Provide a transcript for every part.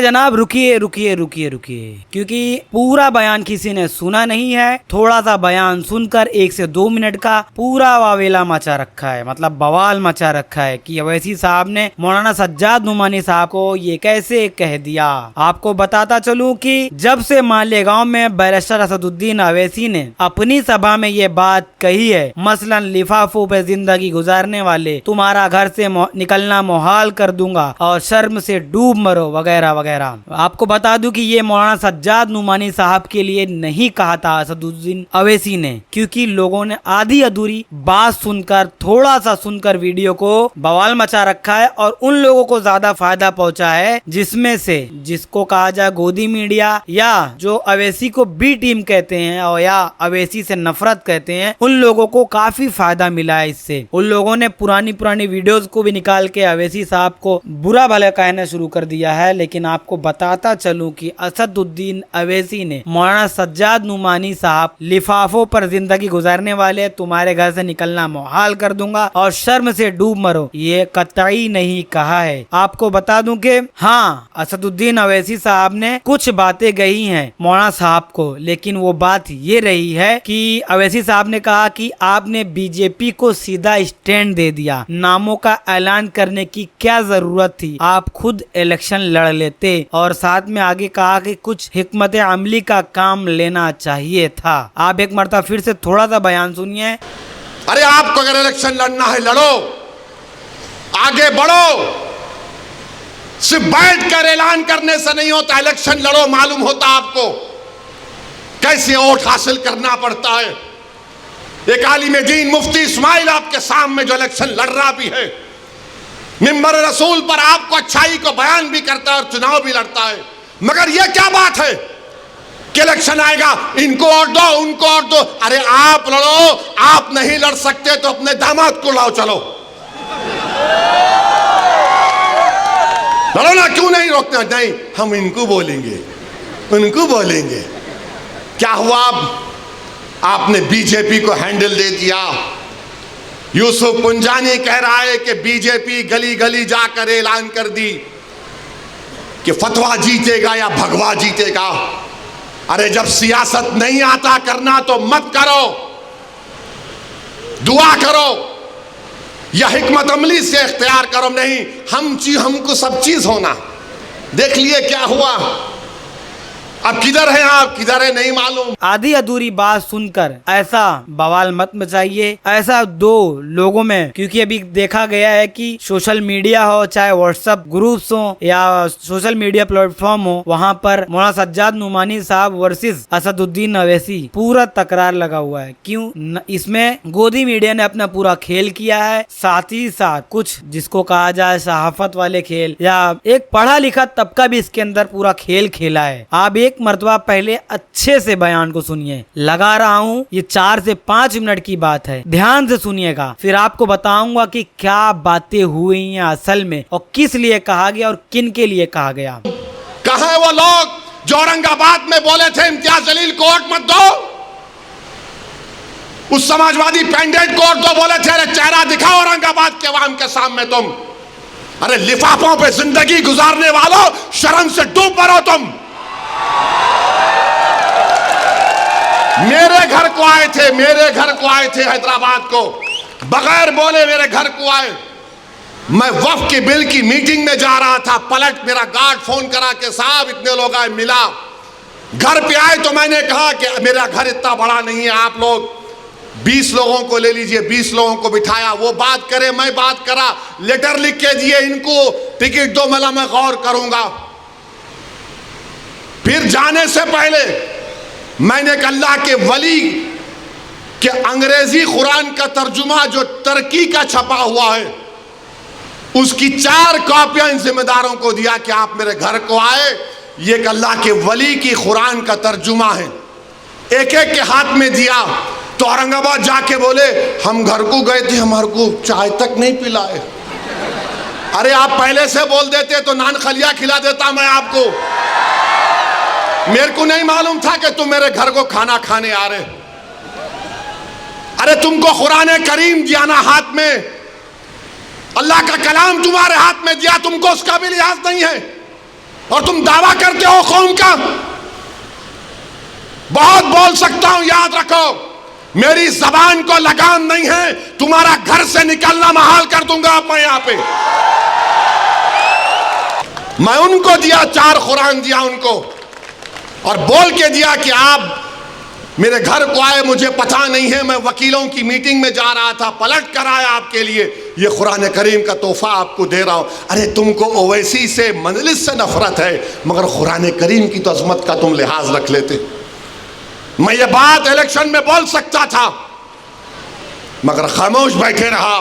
जनाब रुकिए रुकिए रुकिए रुकिए, क्योंकि पूरा बयान किसी ने सुना नहीं है। थोड़ा सा बयान सुनकर 1 से 2 मिनट का पूरा वावेला मचा रखा है, मतलब बवाल मचा रखा है कि अवैसी साहब ने मौलाना सज्जाद नुमानी साहब को ये कैसे कह दिया। आपको बताता चलूं कि जब से मालेगांव में बैरिस्टर असदुद्दीन अवैसी ने अपनी सभा में ये बात कही है, मसलन लिफाफों पे जिंदगी गुजारने वाले तुम्हारा घर से निकलना मुहाल कर दूंगा और शर्म से डूब मरो वगैरह वगैरह। आपको बता दूं कि ये मौलाना सज्जाद नुमानी साहब के लिए नहीं कहा था असदुद्दीन अवैसी ने, क्योंकि लोगों ने आधी अधूरी बात सुनकर, थोड़ा सा सुनकर वीडियो को बवाल मचा रखा है और उन लोगों को ज्यादा फायदा पहुंचा है, जिसमें से जिसको कहा जाए गोदी मीडिया या जो अवैसी को बी टीम कहते हैं और या अवैसी से नफरत कहते हैं, उन लोगों को काफी फायदा मिला है इससे। उन लोगों ने पुरानी वीडियोस को भी निकाल के अवैसी साहब को बुरा भला कहना शुरू कर दिया है। लेकिन आपको बताता चलूं कि असदुद्दीन अवैसी ने मौलाना सज्जाद नुमानी साहब लिफाफों पर जिंदगी गुजारने वाले तुम्हारे घर से निकलना मुहाल कर दूंगा और शर्म से डूब मरो, ये कतई नहीं कहा है। आपको बता दूं कि हाँ, असदुद्दीन अवैसी साहब ने कुछ बातें कही हैं मौलाना साहब को, लेकिन वो बात ये रही है कि अवैसी साहब ने कहा कि आपने बीजेपी को सीधा स्टैंड दे दिया, नामों का ऐलान करने की क्या जरूरत थी, आप खुद इलेक्शन लड़ लेते। और साथ में आगे कहा कि कुछ हिकमत अमली का काम लेना चाहिए था। आप एक मरतबा फिर से थोड़ा सा बयान सुनिए। अरे आपको अगर इलेक्शन लड़ना है लड़ो, आगे बढ़ो, सिर्फ बैठकर ऐलान करने से नहीं होता, इलेक्शन लड़ो, मालूम होता आपको कैसे वोट हासिल करना पड़ता है। एक आलिम दीन मुफ्ती इस्माइल आपके सामने जो इलेक्शन लड़ रहा भी है, मिंबर रसूल पर आपको अच्छाई को बयान भी करता है और चुनाव भी लड़ता है, मगर यह क्या बात है कि इलेक्शन आएगा इनको वोट दो उनको वोट दो। अरे आप लड़ो, आप नहीं लड़ सकते तो अपने दामाद को लाओ, चलो लड़ो ना, क्यों नहीं रोकते? नहीं, हम इनको बोलेंगे उनको बोलेंगे। क्या हुआ? आपने बीजेपी को हैंडल दे दिया। यूसुफ पुंजानी कह रहा है कि बीजेपी गली गली जाकर ऐलान कर दी कि फतवा जीतेगा या भगवा जीतेगा। अरे जब सियासत नहीं आता करना तो मत करो, दुआ करो या हिकमत अमली से इख्तियार करो। नहीं, हमको सब चीज होना। देख लिए क्या हुआ, अब किधर है आप, किधर है नहीं मालूम। आधी अधूरी बात सुनकर ऐसा बवाल मत मचाइए, ऐसा दो लोगों में, क्योंकि अभी देखा गया है कि सोशल मीडिया हो, चाहे व्हाट्सएप ग्रुप्स हो या सोशल मीडिया प्लेटफॉर्म हो, वहाँ पर मौलाना सज्जाद नुमानी साहब वर्सेस असदुद्दीन अवैसी पूरा तकरार लगा हुआ है। क्यों? इसमें गोदी मीडिया ने अपना पूरा खेल किया है, साथ ही साथ कुछ जिसको कहा जाए सहाफत वाले खेल या एक पढ़ा लिखा तबका भी इसके अंदर पूरा खेल खेला है। आप एक मर्तबा पहले अच्छे से बयान को सुनिए। लगा रहा हूँ ये 4 से 5 मिनट की बात है, ध्यान से सुनिएगा, फिर आपको बताऊंगा कि क्या बातें हुई हैं असल में और किस लिए कहा गया और किन के लिए कहा गया। कहाँ है वो लोग जो औरंगाबाद में बोले थे इम्तियाज जलील को वोट मत दो, उस समाजवादी पैंडेट को वोट दो, बोले थे अरे चेहरा दिखाओ औरंगाबाद के अवाम के सामने तुम। अरे लिफाफों पे जिंदगी गुजारने वालों, शर्म से डूब मरो तुम। मेरे घर को आए थे, मेरे घर को आए थे हैदराबाद को, बगैर बोले मेरे घर को आए। मैं वक्फ के बिल की मीटिंग में जा रहा था, पलट मेरा गार्ड फोन करा के साहब इतने लोग आए, मिला। घर पे आए तो मैंने कहा कि मेरा घर इतना बड़ा नहीं है, आप लोग 20 लोगों को ले लीजिए। 20 लोगों को बिठाया, वो बात करे, मैं बात करा, लेटर लिख के दिए, इनको टिकट दो, मला मैं गौर करूंगा। फिर जाने से पहले मैंने एक अल्लाह के वली के अंग्रेजी कुरान का तर्जुमा जो तुर्की का छपा हुआ है, उसकी 4 कॉपियां इन जिम्मेदारों को दिया कि आप मेरे घर को आए, ये एक अल्लाह के वली की कुरान का तर्जुमा है। एक एक के हाथ में दिया तो औरंगाबाद जाके बोले हम घर को गए थे, हमारे को चाय तक नहीं पिलाए। अरे आप पहले से बोल देते तो नान खलिया खिला देता मैं आपको। मेरे को नहीं मालूम था कि तुम मेरे घर को खाना खाने आ रहे। अरे तुमको कुरान करीम दिया ना हाथ में, अल्लाह का कलाम तुम्हारे हाथ में दिया, तुमको उसका भी लिहाज नहीं है और तुम दावा करते हो कौम का। बहुत बोल सकता हूं, याद रखो मेरी जबान को लगाम नहीं है, तुम्हारा घर से निकलना महाल कर दूंगा अब मैं यहां पे। मैं उनको दिया, 4 कुरान दिया उनको और बोल के दिया कि आप मेरे घर को आए, मुझे पता नहीं है, मैं वकीलों की मीटिंग में जा रहा था, पलट कर आया आपके लिए, ये कुरान करीम का तोहफा आपको दे रहा हूं। अरे तुमको ओवैसी से, मजलिस से नफरत है, मगर कुरान करीम की तो अजमत का तुम लिहाज रख लेते। मैं ये बात इलेक्शन में बोल सकता था मगर खामोश बैठे रहा,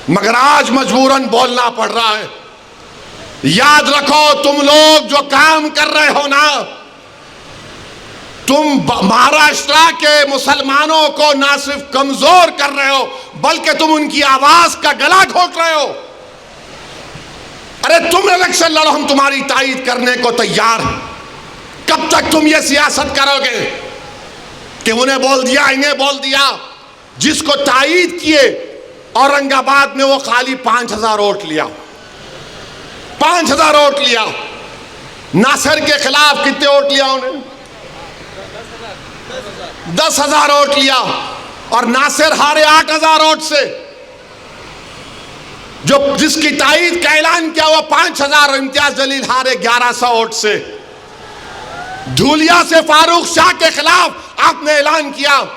मगर आज मजबूरन बोलना पड़ रहा है। याद रखो तुम लोग जो काम कर रहे हो ना, तुम महाराष्ट्र के मुसलमानों को ना सिर्फ कमजोर कर रहे हो बल्कि तुम उनकी आवाज का गला घोट रहे हो। अरे तुम इलेक्शन लड़ो, हम तुम्हारी तायीद करने को तैयार हैं। कब तक तुम ये सियासत करोगे कि उन्हें बोल दिया, इन्हें बोल दिया? जिसको तायीद किए औरंगाबाद में वो खाली 5000 वोट लिया, 5000 वोट लिया। नासिर के खिलाफ कितने वोट लिया उन्हें? 10,000 वोट लिया और नासिर हारे 8,000 वोट से। जो जिसकी तायीद का ऐलान किया हुआ 5,000 और इम्तियाज जलील हारे 1100 वोट से। धूलिया से फारूक शाह के खिलाफ आपने ऐलान किया,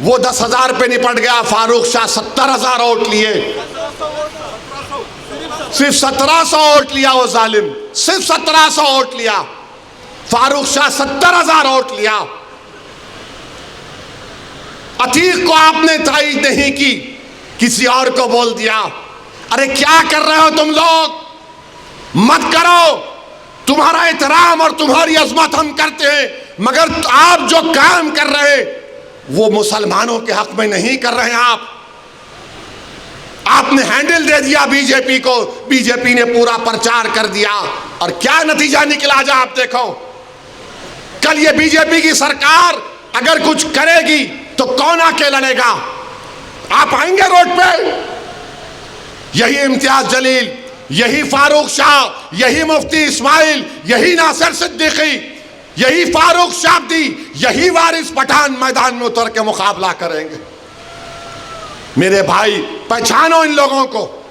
वो 10,000 पे निपट गया। फारूक शाह 70,000 वोट लिए, सिर्फ 1700 वोट लिया वो जालिम, सिर्फ 1700 वोट लिया। फारूक शाह 70,000 वोट लिया। अतीक को आपने तायीद नहीं की, किसी और को बोल दिया। अरे क्या कर रहे हो तुम लोग? मत करो। तुम्हारा एहतराम और तुम्हारी अजमत हम करते हैं, मगर आप जो काम कर रहे वो मुसलमानों के हक में नहीं कर रहे हैं। आपने हैंडल दे दिया बीजेपी को, बीजेपी ने पूरा प्रचार कर दिया और क्या नतीजा निकला जा आप देखो। कल ये बीजेपी की सरकार अगर कुछ करेगी तो कौन आके लड़ेगा? आप आएंगे रोड पे? यही इम्तियाज जलील, यही फारूक शाह, यही मुफ्ती इस्माइल, यही नासिर सिद्दीकी, यही फारूक शाब्दी, यही वारिस पठान मैदान में उतर के मुकाबला करेंगे। मेरे भाई पहचानो इन लोगों को।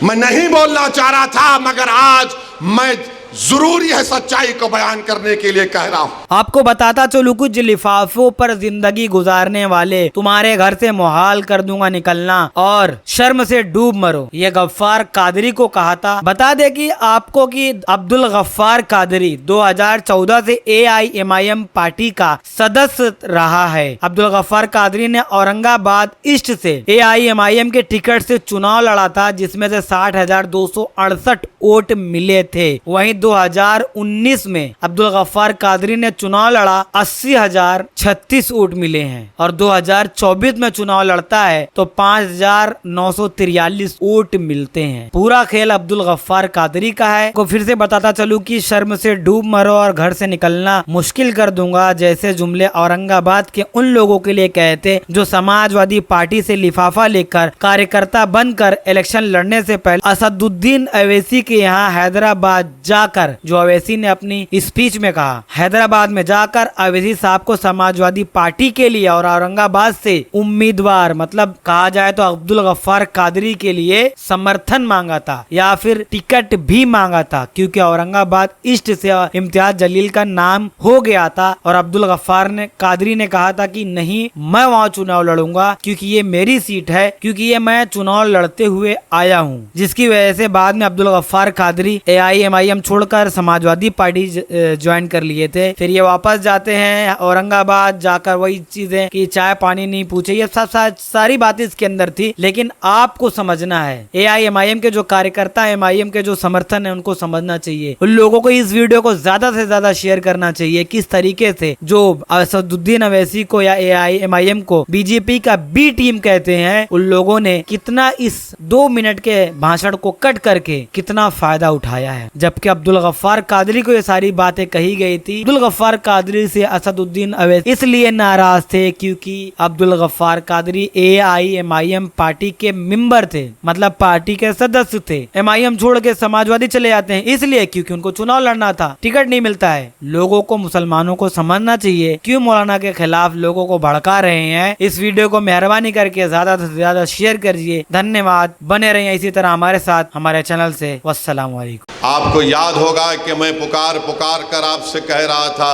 मैं नहीं बोलना चाह रहा था मगर आज मैं जरूरी है सच्चाई को बयान करने के लिए कह रहा हूँ। आपको बताता चलूं, कुछ लिफाफों पर जिंदगी गुजारने वाले तुम्हारे घर से मुहाल कर दूंगा निकलना और शर्म से डूब मरो, ये गफ्फार कादरी को कहा था। बता दे कि आपको कि अब्दुल गफ्फार कादरी 2014 से AIMIM पार्टी का सदस्य रहा है। अब्दुल गफ्फार कादरी ने औरंगाबाद ईस्ट से AIMIM के टिकट से चुनाव लड़ा था, जिसमें से 60,268 वोट मिले थे। वहीं 2019 में अब्दुल गफ्फार कादरी ने चुनाव लड़ा, 80,036 वोट मिले हैं और 2024 में चुनाव लड़ता है तो 5,943 वोट मिलते हैं। पूरा खेल अब्दुल गफ्फार कादरी का है। को फिर से बताता चलूं कि शर्म से डूब मरो और घर से निकलना मुश्किल कर दूंगा जैसे जुमले औरंगाबाद के उन लोगों के लिए कहते जो समाजवादी पार्टी से लिफाफा लेकर कार्यकर्ता बनकर इलेक्शन लड़ने से पहले असदुद्दीन अवैसी के यहाँ हैदराबाद जाकर, जो अवैसी ने अपनी स्पीच में कहा, हैदराबाद में जाकर अवैसी साहब को समाजवादी पार्टी के लिए और औरंगाबाद से उम्मीदवार, मतलब कहा जाए तो अब्दुल गफ्फार कादरी के लिए समर्थन मांगा था या फिर टिकट भी मांगा था, क्योंकि औरंगाबाद ईस्ट से इम्तियाज जलील का नाम हो गया था और अब्दुल गफ्फार ने कादरी ने कहा था कि नहीं, मैं वहाँ चुनाव लड़ूंगा क्योंकि ये मेरी सीट है, क्योंकि ये मैं चुनाव लड़ते हुए आया हूँ। जिसकी वजह से बाद में अब्दुल गफ्फार कादरी AIMIM छोड़कर समाजवादी पार्टी ज्वाइन कर लिए थे। फिर ये वापस जाते हैं औरंगाबाद, जाकर वही चीजें कि चाय पानी नहीं पूछे, ये सब सारी बातें इसके अंदर थी। लेकिन आपको समझना है, AIMIM के जो कार्यकर्ता, MIM के जो समर्थन है, उनको समझना चाहिए। उन लोगों को इस वीडियो को ज्यादा से ज्यादा शेयर करना चाहिए। किस तरीके से जो असदुद्दीन अवैसी को या AIMIM को बीजेपी का B टीम कहते हैं, उन लोगों ने कितना इस 2 मिनट के भाषण को कट करके कितना फायदा उठाया है, जबकि अब्दुल गफ्फार कादरी को ये सारी बातें कही गई थी। अब्दुल गफ्फार कादरी से असदुद्दीन अवैसी इसलिए नाराज थे क्योंकि अब्दुल गफ्फार कादरी AIMIM पार्टी के मेंबर थे, मतलब पार्टी के सदस्य थे। MIM छोड़ के समाजवादी चले जाते हैं इसलिए क्योंकि उनको चुनाव लड़ना था, टिकट नहीं मिलता है। लोगों को, मुसलमानों को समझना चाहिए क्यों मौलाना के खिलाफ लोगों को भड़का रहे हैं। इस वीडियो को मेहरबानी करके ज्यादा से ज्यादा शेयर करिए। धन्यवाद। बने रहिए इसी तरह हमारे साथ, हमारे चैनल से। वस्सलाम वालेकुम। आपको याद होगा कि मैं पुकार पुकार कर आपसे कह रहा था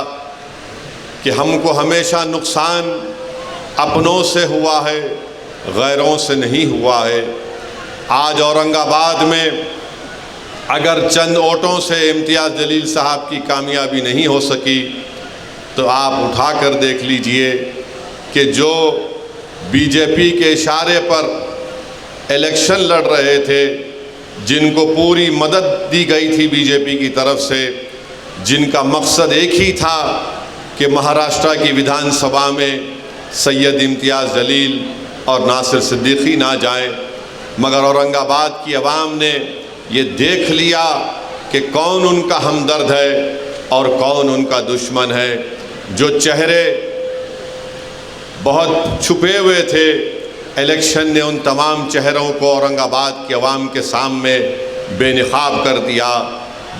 कि हमको हमेशा नुकसान अपनों से हुआ है, गैरों से नहीं हुआ है। आज औरंगाबाद में अगर चंद वोटों से इम्तियाज़ जलील साहब की कामयाबी नहीं हो सकी तो आप उठा कर देख लीजिए कि जो बीजेपी के इशारे पर इलेक्शन लड़ रहे थे, जिनको पूरी मदद दी गई थी बीजेपी की तरफ से, जिनका मकसद एक ही था कि महाराष्ट्र की विधानसभा में सैयद इम्तियाज़ जलील और नासिर सिद्दीकी ना जाएं, मगर औरंगाबाद की आवाम ने ये देख लिया कि कौन उनका हमदर्द है और कौन उनका दुश्मन है। जो चेहरे बहुत छुपे हुए थे, इलेक्शन ने उन तमाम चेहरों को औरंगाबाद की आवाम के सामने बेनकाब कर दिया।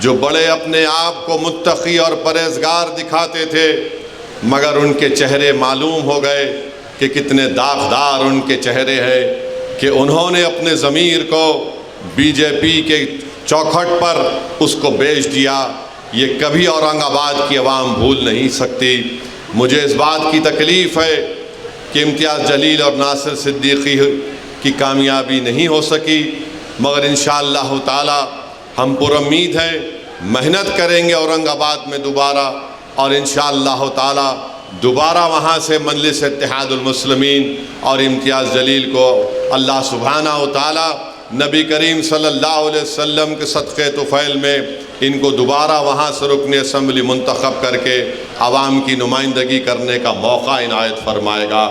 जो बड़े अपने आप को मुत्तकी और परहेजगार दिखाते थे, मगर उनके चेहरे मालूम हो गए कि कितने दागदार उनके चेहरे हैं कि उन्होंने अपने ज़मीर को बीजेपी के चौखट पर उसको बेच दिया। ये कभी औरंगाबाद की आवाम भूल नहीं सकती। मुझे इस बात की तकलीफ़ है कि इम्तियाज़ जलील और नासिर सिद्दीकी की कामयाबी नहीं हो सकी, मगर इंशाअल्लाह ताला हम पुरुम्मीद हैं, मेहनत करेंगे औरंगाबाद में दोबारा, और इंशाअल्लाह ताला दोबारा वहाँ से मजलिस इत्तेहादुल मुस्लिमीन और इम्तियाज़ जलील को अल्लाह सुब्हाना व तआला नबी करीम सल्लल्लाहु अलैहि वसल्लम के सदक़े तुफ़ैल में इनको दोबारा वहाँ से रुकने असम्बली मुंतखब करके आवाम की नुमाइंदगी करने का मौका इनायत फरमाएगा।